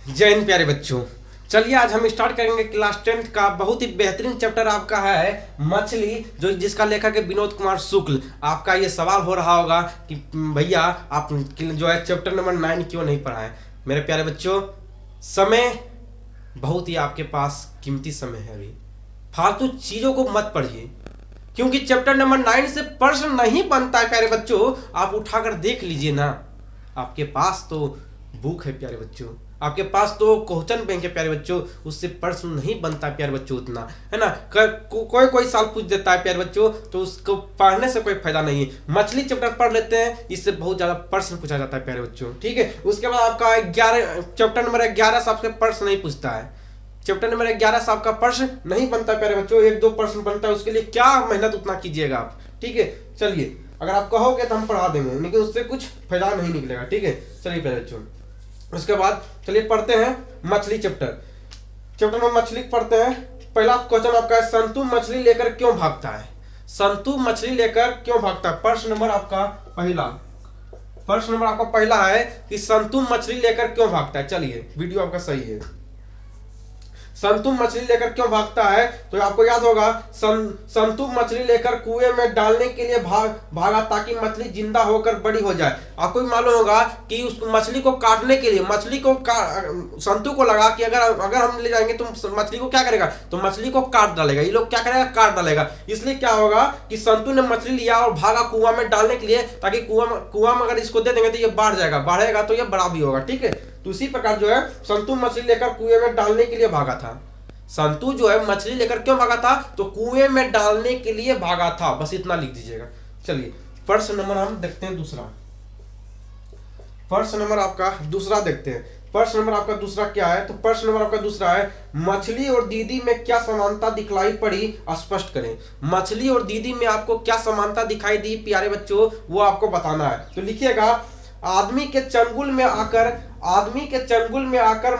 जय हिंद प्यारे बच्चों। चलिए आज हम स्टार्ट करेंगे क्लास 10 का बहुत ही बेहतरीन चैप्टर आपका है मछली, जो जिसका लेखक है विनोद कुमार शुक्ल। आपका ये सवाल हो रहा होगा कि भैया आप जो है चैप्टर नंबर 9 क्यों नहीं पढ़ाएं। मेरे प्यारे बच्चों, समय बहुत ही आपके पास कीमती समय है, अभी फालतू चीज़ों को मत पढ़िए, क्योंकि चैप्टर नंबर 9 से प्रश्न नहीं बनता है। प्यारे बच्चों, आप उठाकर देख लीजिए ना, आपके पास तो बुक है प्यारे बच्चों, आपके पास तो क्वेश्चन बैंक है प्यारे बच्चों, उससे प्रश्न नहीं बनता प्यारे बच्चों उतना, है ना। कोई साल पूछ देता है प्यारे बच्चों, तो उसको पढ़ने से कोई फायदा नहीं है। मछली चैप्टर पढ़ लेते हैं, इससे बहुत ज्यादा प्रश्न पूछा जाता है प्यारे बच्चों, ठीक है। उसके बाद आपका 11 चैप्टर नंबर 11 से आपसे प्रश्न नहीं पूछता है। चैप्टर नंबर 11 से आपका प्रश्न नहीं बनता प्यारे बच्चों, 1-2 प्रश्न बनता है, उसके लिए क्या मेहनत उतना कीजिएगा आप, ठीक है। चलिए, अगर आप कहोगे तो हम पढ़ा देंगे, लेकिन उससे कुछ फायदा नहीं निकलेगा, ठीक है। चलिए प्यारे बच्चों, उसके बाद चलिए पढ़ते हैं मछली चैप्टर में मछली पढ़ते हैं। पहला क्वेश्चन आपका है, संतु मछली लेकर क्यों भागता है। संतु मछली लेकर क्यों भागता है, प्रश्न नंबर आपका पहला है कि संतु मछली लेकर क्यों भागता है। चलिए, वीडियो आपका सही है। संतु मछली लेकर क्यों भागता है, तो आपको याद होगा संतु मछली लेकर कुएं में डालने के लिए भागा ताकि मछली जिंदा होकर बड़ी हो जाए। आपको भी मालूम होगा कि उस मछली को काटने के लिए संतु को लगा कि अगर हम ले जाएंगे तो मछली को क्या करेगा, तो मछली को काट डालेगा। ये लोग क्या करेगा, काट डालेगा। इसलिए क्या होगा कि संतु ने मछली लिया और भागा कुआं में डालने के लिए, ताकि कुआं में अगर इसको दे देंगे तो ये बढ़ेगा तो ये बड़ा भी होगा, ठीक है। तो इसी प्रकार जो है संतु मछली लेकर कुएं में डालने के लिए भागा था। संतु जो है मछली लेकर क्यों भागा था, तो कुएं में डालने के लिए भागा था, बस इतना लिख दीजिएगा। चलिए, प्रश्न नंबर हम देखते हैं दूसरा। प्रश्न नंबर आपका दूसरा देखते हैं। प्रश्न नंबर आपका दूसरा क्या है, तो प्रश्न नंबर आपका दूसरा है, मछली और दीदी में क्या समानता दिखलाई पड़ी, स्पष्ट करें। मछली और दीदी में आपको क्या समानता दिखाई दी प्यारे बच्चों, वो आपको बताना है। तो लिखिएगा, आदमी के चंगुल में आकर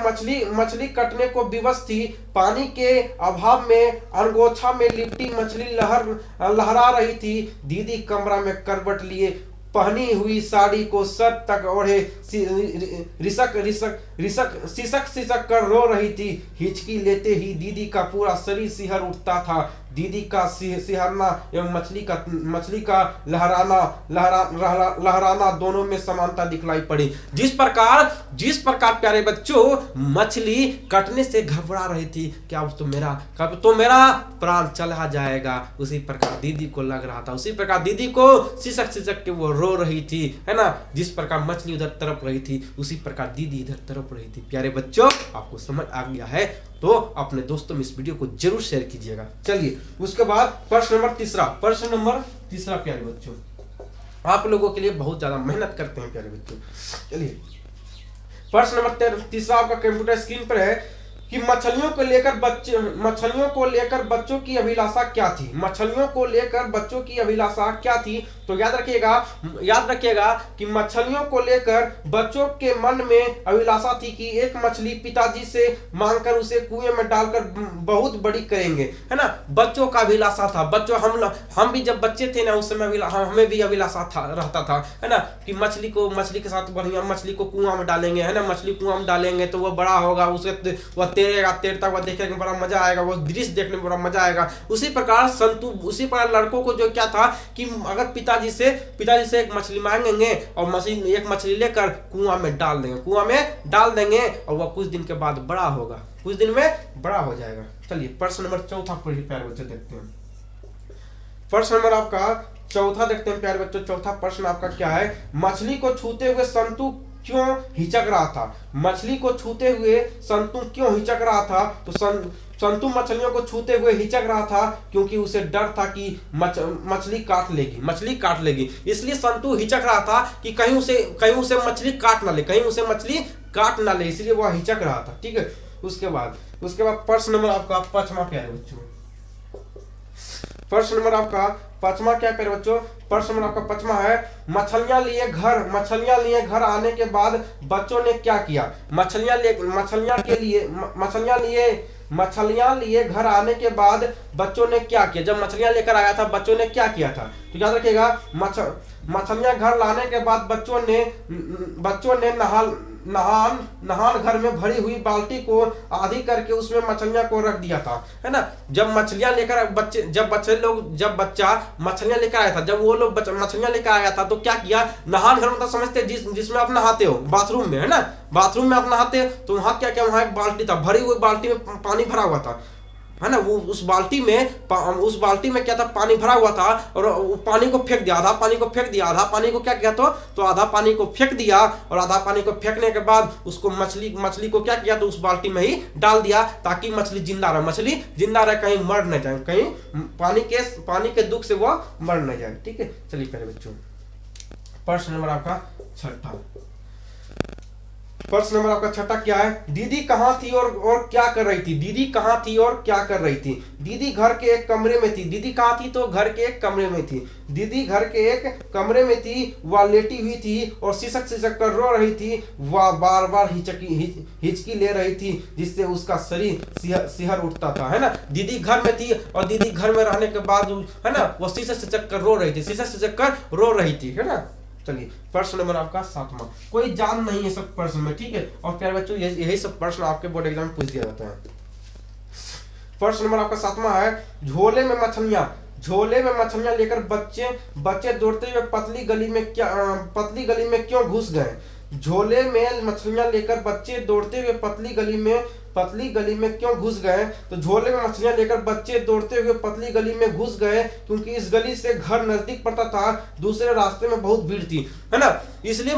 मछली कटने को विवश थी। पानी के अभाव में अंगोछा में लिपटी मछली लहरा रही थी। दीदी कमरा में करवट लिए पहनी हुई साड़ी को सर तक ओढ़े सिसक कर रो रही थी। हिचकी लेते ही दीदी का पूरा शरीर सिहर उठता था। दीदी का सिहरना एवं मछली का लहराना दोनों में समानता दिखलाई पड़ी। जिस प्रकार प्यारे बच्चों मछली कटने से घबरा रही थी, क्या तो मेरा प्राण चला जाएगा, उसी प्रकार दीदी को लग रहा था। उसी प्रकार दीदी को सिसक के वो रो रही थी, है ना। जिस प्रकार मछली उधर तड़प रही थी, उसी प्रकार दीदी इधर तड़प रही थी। प्यारे बच्चों, आपको समझ आ गया है तो अपने दोस्तों में इस वीडियो को जरूर शेयर कीजिएगा। चलिए, उसके बाद प्रश्न नंबर तीसरा प्यारे बच्चों, आप लोगों के लिए बहुत ज्यादा मेहनत करते हैं प्यारे बच्चों। चलिए, प्रश्न नंबर तीसरा आपका कंप्यूटर स्क्रीन पर है कि मछलियों को लेकर बच्चों की अभिलाषा क्या थी। मछलियों को लेकर बच्चों की अभिलाषा क्या थी, तो याद रखिएगा कि मछलियों को लेकर बच्चों के मन में अभिलाषा थी कि एक मछली पिताजी से मांगकर उसे कुएं में डालकर बहुत बड़ी करेंगे, है ना। बच्चों का अभिलाषा था। बच्चों हम भी जब बच्चे थे ना, उस समय हमें भी अभिलाषा रहता था, है ना, कि मछली के साथ बढ़िया मछली को कुआं में डालेंगे, है ना। मछली कुआं में डालेंगे तो वो बड़ा होगा, उसे वह तैरता हुआ देखने में बड़ा मजा आएगा, वो दृश्य देखने में बड़ा मजा आएगा। उसी प्रकार लड़कों को जो क्या था कि अगर पिताजी से एक मछली मांगेंगे और एक मछली लेकर कुआं में डाल देंगे और वह कुछ दिन के बाद बड़ा होगा, कुछ दिन में बड़ा हो जाएगा। चलिए, प्रश्न नंबर चौथा प्यारे बच्चे देखते हैं। प्रश्न नंबर आपका चौथा देखते हैं प्यारे बच्चों। चौथा प्रश्न आपका क्या है, मछली को छूते हुए संतु क्यों हिचक रहा था। मछली को छूते हुए संतु क्यों हिचक रहा था, तो संतु मछलियों को छूते हुए हिचक रहा था क्योंकि उसे डर था कि मछली काट लेगी। इसलिए संतु हिचक रहा था कि कहीं उसे मछली काट ना ले, इसलिए वह हिचक रहा था, ठीक है। उसके बाद प्रश्न नंबर आपका पांचवा प्यारे बच्चों। प्रश्न नंबर आपका पांचवा क्या प्यारे बच्चों, प्रश्न नंबर आपका पांचवा है, मछलियां लिए घर आने के बाद बच्चों ने क्या किया। मछलियां लिए घर आने के बाद बच्चों ने क्या किया। जब मछलियां लेकर आया था, बच्चों ने क्या किया था, तो याद रखिएगा मछलियां घर लाने के बाद बच्चों ने नहान घर में भरी हुई बाल्टी को आधी करके उसमें मछलियां को रख दिया था, है ना। जब बच्चा मछलियां लेकर आया था, जब वो लोग मछलियां लेकर आया था तो क्या किया, नहान घर मतलब समझते जिसमें आप नहाते हो, बाथरूम में, है ना, बाथरूम में आप नहाते हो, तो वहां क्या किया, वहां एक बाल्टी था, भरी हुई बाल्टी में पानी भरा हुआ था, है ना। वो उस बाल्टी में क्या था, पानी भरा हुआ था, और वो पानी को फेंक दिया, आधा पानी को फेंक दिया, आधा पानी को क्या किया, तो आधा पानी को फेंक दिया, और आधा पानी को फेंकने के बाद उसको मछली को क्या किया, तो उस बाल्टी में ही डाल दिया, ताकि मछली जिंदा रहे, कहीं मर न जाए, कहीं पानी के दुख से वो मर न जाए। ठीक है, चलिए प्यारे बच्चों, प्रश्न नंबर आपका छठा। प्रश्न नंबर आपका छठा क्या है, दीदी कहाँ थी और क्या कर रही थी। दीदी कहाँ थी और क्या कर रही थी। दीदी घर के एक कमरे में थी। दीदी कहाँ थी, तो घर के एक कमरे में थी। दीदी घर के एक कमरे में थी, वह लेटी हुई थी और सिसक कर रो रही थी। वह बार बार हिचकी ले रही थी, जिससे उसका शरीर सिहर उठता था, है ना। दीदी घर में थी और दीदी घर में रहने के बाद, है ना, वो सिसक कर रो रही थी, है ना। चलिए, प्रश्न नंबर आपका सातवां, कोई जान नहीं है सब प्रश्न में, ठीक है। और प्यारे बच्चों, यही सब प्रश्न आपके बोर्ड एग्जाम में पूछ दिया जाता है। प्रश्न नंबर आपका सातवां है, झोले में मछलियां लेकर बच्चे दौड़ते हुए पतली गली में क्यों घुस गए। झोले में मछलियां लेकर बच्चे दौड़ते हुए पतली गली में क्यों घुस गए, तो झोले में मछलियां लेकर बच्चे दौड़ते हुए पतली गली में घुस गए, क्योंकि इस गली से घर नजदीक पड़ता था, दूसरे रास्ते में बहुत भीड़ थी, है ना। इसलिए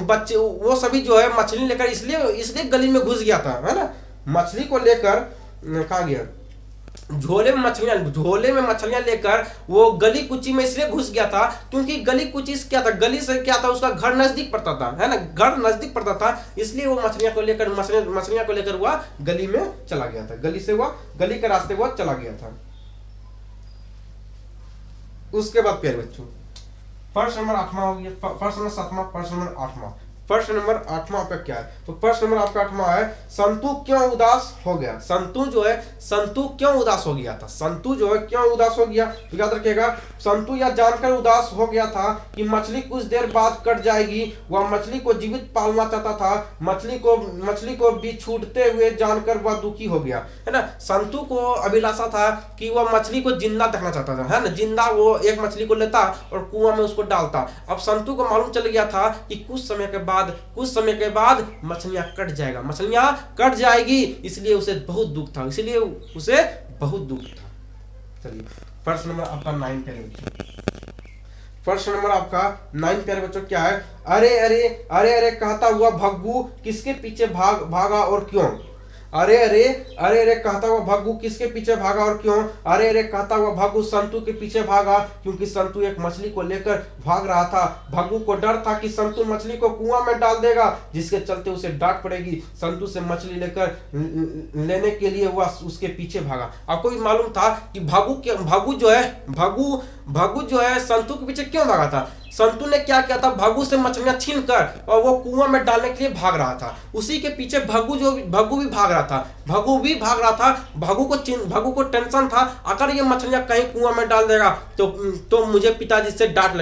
बच्चे वो सभी जो है मछली लेकर इसलिए गली में घुस गया था, है ना। मछली को लेकर कहाँ गया, झोले में मछलियां लेकर वो गली कुची में इसलिए घुस गया था, क्योंकि गली कुची से क्या था, गली से क्या था, उसका घर नजदीक पड़ता था, है ना, घर नजदीक पड़ता था, इसलिए वो मछलियां को लेकर वह गली में चला गया था, गली के रास्ते वो चला गया था। उसके बाद प्यारे बच्चों, प्रश्न नंबर 8वां हो गया, प्रश्न नंबर 7वां, प्रश्न नंबर 8वां। प्रश्न नंबर 8वां आपका क्या है, तो प्रश्न नंबर आपका 8वां है, संतु क्यों उदास हो गया। संतु क्यों उदास हो गया था। संतु जो है क्यों उदास हो गया, तो याद रखिएगा, संतु यह जानकर उदास हो गया था कि मछली कुछ देर बाद कट जाएगी। वह मछली को जीवित पालना चाहता था। मछली को भी छूटते हुए जानकर वह दुखी हो गया, है ना। संतु को अभिलाषा था कि वह मछली को जिंदा देखना चाहता था, है ना, जिंदा। वो एक मछली को लेता और कुआं में उसको डालता। अब संतु को मालूम चल गया था कि कुछ समय के बाद मछलियां कट जाएगी, इसलिए उसे बहुत दुख था, चलिए, प्रश्न नंबर आपका 9 प्यारे बच्चों। प्रश्न नंबर आपका 9 प्यारे बच्चों क्या है, अरे कहता हुआ भग्गू किसके पीछे भागा और क्यों। अरे कहता हुआ भग्गू किसके पीछे भागा और क्यों। अरे कहता हुआ भग्गू संतु के पीछे भागा, क्योंकि संतु एक मछली को लेकर भाग रहा था। भग्गू को डर था कि संतु मछली को कुआं में डाल देगा, जिसके चलते उसे डांट पड़ेगी। संतु से मछली लेने के लिए वह उसके पीछे भागा। आपको भी मालूम था कि भग्गू जो है संतु के पीछे क्यों भागा था। संतु ने क्या किया था, भग्गू से मछलियां छीन कर और वो कुआं में डालने के लिए भाग रहा था। उसी के पीछे भग्गू भी भाग रहा था। भग्गू को टेंशन था, अगर ये मछलियां कहीं कुआं में डाल देगा तो मुझे पिताजी से डांट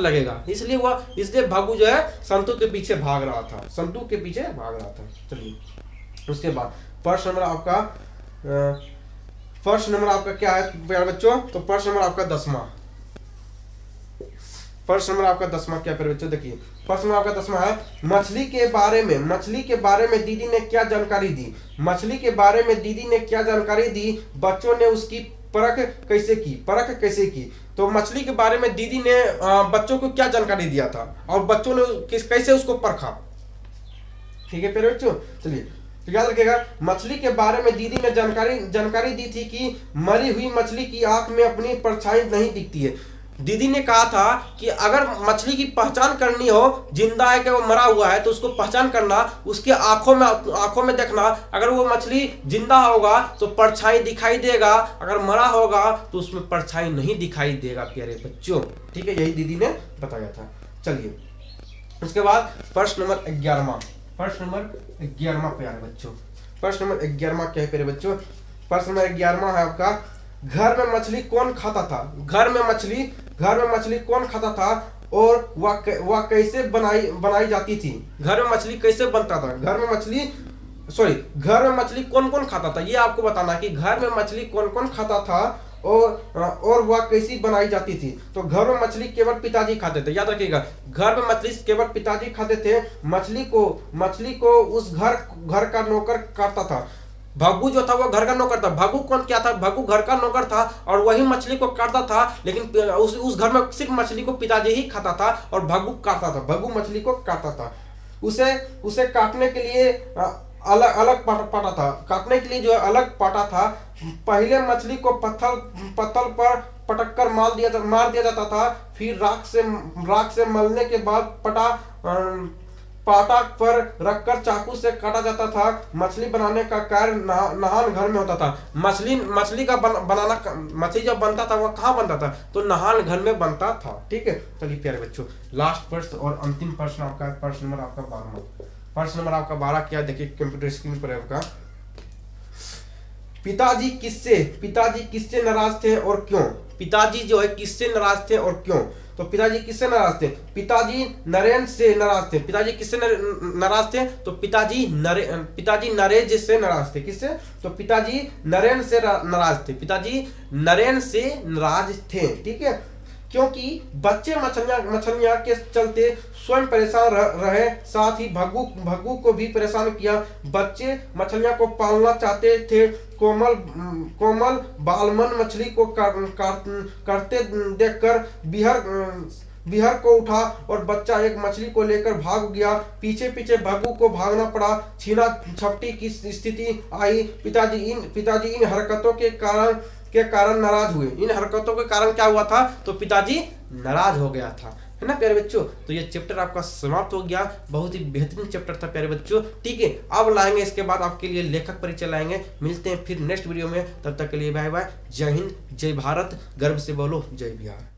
लगेगा, इसलिए भग्गू जो है संतु के पीछे भाग रहा था। चलिए, उसके बाद प्रश्न नंबर आपका क्या है प्यारे बच्चों, तो प्रश्न नंबर आपका 10वां। प्रश्न नंबर आपका 10वां क्या प्यारे बच्चों, देखिए, प्रश्न नंबर आपका 10वां है, मछली के बारे में दीदी ने क्या जानकारी दी। बच्चों ने उसकी परख कैसे की। तो मछली के बारे में दीदी ने बच्चों को क्या जानकारी दिया था और बच्चों ने कैसे उसको परखा। ठीक है प्यारे बच्चों, चलिए, तो याद रखिएगा, मछली के बारे में दीदी ने जानकारी दी थी कि मरी हुई मछली की आंख में अपनी परछाई नहीं दिखती है। दीदी ने कहा था कि अगर मछली की पहचान करनी हो, जिंदा है कि वो मरा हुआ है, तो उसको पहचान करना, उसके आंखों में देखना। अगर वो मछली जिंदा होगा तो परछाई दिखाई देगा, अगर मरा होगा तो उसमें परछाई नहीं दिखाई देगा प्यारे बच्चों। ठीक है, यही दीदी ने बताया था। चलिए, उसके बाद प्रश्न नंबर 11वां। प्रश्न नंबर 11वां प्यारे बच्चों, प्रश्न नंबर 11वां क्या है प्यारे बच्चों, प्रश्न नंबर 11वां है आपका, घर में मछली कौन खाता था। घर में मछली घर में मछली कौन खाता था और वह कैसे बनाई जाती थी। घर में मछली कैसे बनता था, घर में मछली कौन कौन खाता था, ये आपको बताना कि घर में मछली कौन कौन खाता था और वह कैसी बनाई जाती थी। तो घर में मछली केवल पिताजी खाते थे, याद रखिएगा, घर में मछली केवल पिताजी खाते थे। मछली को उस घर का नौकर काटता था। भग्गू जो था वो घर का नौकर था। भग्गू कौन क्या था, भग्गू घर का नौकर था और वही मछली को काटता था, लेकिन उस घर में सिर्फ मछली को पिताजी ही खाता था और भग्गू काटता था, भग्गू मछली को काटता था। उसे काटने के लिए अलग पाटा था, काटने के लिए जो अलग पाटा था। पहले मछली को पत्थर पर पटक कर मार दिया जाता था, फिर राख से मलने के बाद पाटा पर रखकर चाकू से काटा जाता था। मछली बनाने का कार्य नहान घर में होता था। मछली का बनाना, मछली जब बनता था वह कहाँ बनता था, तो नहान घर में बनता था। ठीक है, चलिए प्यारे बच्चों, लास्ट प्रश्न और अंतिम प्रश्न आपका, प्रश्न नंबर आपका 12। प्रश्न नंबर आपका 12 क्या, देखिए कंप्यूटर स्क्रीन पर आपका। पिताजी किससे नाराज थे और क्यों। पिताजी जो है किससे नाराज थे और क्यों। तो पिताजी किससे नाराज थे, पिताजी नरेन से नाराज थे। पिताजी किससे नाराज थे, तो पिताजी नरेज से नाराज थे। किससे, तो पिताजी नरेन से नाराज थे, पिताजी नरेन से नाराज थे। ठीक है, क्योंकि बच्चे मछलियां के चलते स्वयं परेशान रहे, साथ ही भग्गू को भी परेशान किया। बच्चे मछलियां को पालना चाहते थे। कोमल बालमन मछली को करते देखकर बिहर को उठा और बच्चा एक मछली को लेकर भाग गया। पीछे भग्गू को भागना पड़ा। छीना झपटी की स्थिति आई। पिताजी इन हरकतों के कारण नाराज हुए। इन हरकतों के कारण क्या हुआ था, तो पिताजी नाराज हो गया था, है ना प्यारे बच्चों। तो ये चैप्टर आपका समाप्त हो गया। बहुत ही बेहतरीन चैप्टर था प्यारे बच्चों। ठीक है, अब लाएंगे इसके बाद आपके लिए लेखक परिचय लाएंगे। मिलते हैं फिर नेक्स्ट वीडियो में, तब तक के लिए बाय बाय। जय हिंद, जय भारत, गर्व से बोलो जय बिहार।